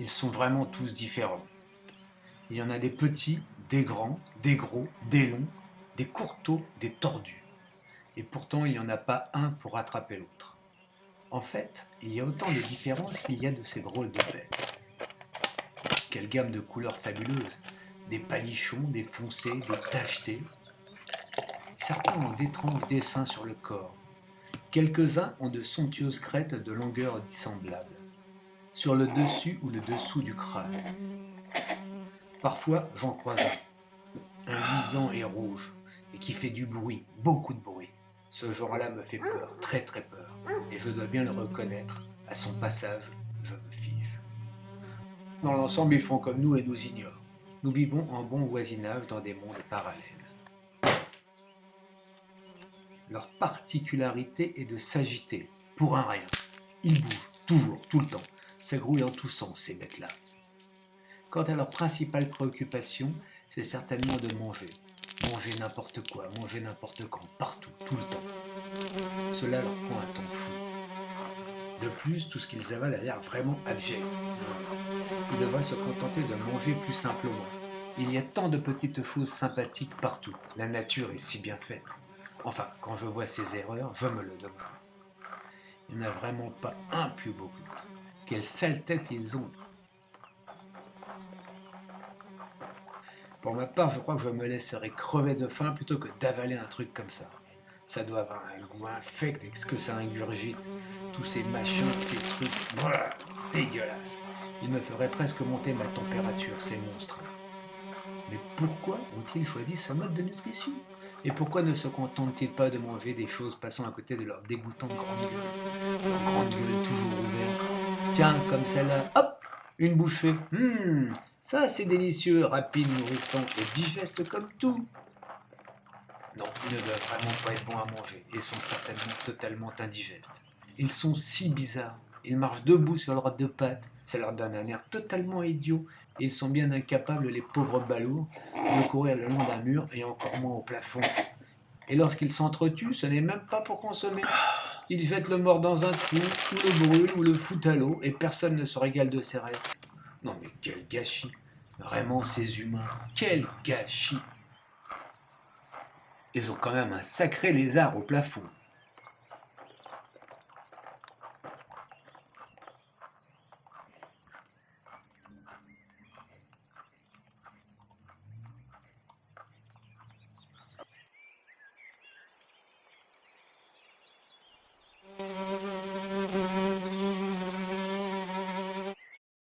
Ils sont vraiment tous différents. Il y en a des petits, des grands, des gros, des longs, des courteaux, des tordus. Et pourtant, il n'y en a pas un pour rattraper l'autre. En fait, il y a autant de différences qu'il y a de ces drôles de bêtes. Quelle gamme de couleurs fabuleuses! Des palichons, des foncés, des tachetés. Certains ont d'étranges dessins sur le corps. Quelques-uns ont de somptueuses crêtes de longueur dissemblable, sur le dessus ou le dessous du crâne. Parfois, j'en croise un luisant et rouge, et qui fait du bruit, beaucoup de bruit. Ce genre-là me fait peur, très très peur, et je dois bien le reconnaître, à son passage, je me fige. Dans l'ensemble, ils font comme nous et nous ignorent. Nous vivons en bon voisinage dans des mondes parallèles. Leur particularité est de s'agiter, pour un rien. Ils bougent, toujours, tout le temps, ça grouille en tous sens, ces bêtes-là. Quant à leur principale préoccupation, c'est certainement de manger. Manger n'importe quoi, manger n'importe quand, partout, tout le temps. Cela leur prend un temps fou. De plus, tout ce qu'ils avalent a l'air vraiment abject. Ils devraient se contenter de manger plus simplement. Il y a tant de petites choses sympathiques partout. La nature est si bien faite. Enfin, quand je vois ces erreurs, je me le demande. Il n'y en a vraiment pas un plus beau que l'autre. Quelle sale tête ils ont! Pour ma part, je crois que je me laisserais crever de faim plutôt que d'avaler un truc comme ça. Ça doit avoir un goût infect, est-ce que ça ingurgite? Tous ces machins, ces trucs, brrr, dégueulasses. Ils me feraient presque monter ma température, ces monstres. Mais pourquoi ont-ils choisi ce mode de nutrition? Et pourquoi ne se contentent-ils pas de manger des choses passant à côté de leur dégoûtante grande gueule? Leur grande gueule toujours ouverte. Tiens, comme celle-là, hop, une bouchée. Ça c'est délicieux, rapide, nourrissant et digeste comme tout. Non, ils ne doivent vraiment pas être bons à manger et sont certainement totalement indigestes. Ils sont si bizarres. Ils marchent debout sur leurs deux pattes, ça leur donne un air totalement idiot et ils sont bien incapables, les pauvres balourds, de courir le long d'un mur et encore moins au plafond. Et lorsqu'ils s'entretuent, ce n'est même pas pour consommer. Ils jettent le mort dans un trou, ou le brûlent, ou le foutent à l'eau, et personne ne se régale de ses restes. Non mais quel gâchis! Vraiment ces humains, quel gâchis! Ils ont quand même un sacré lézard au plafond.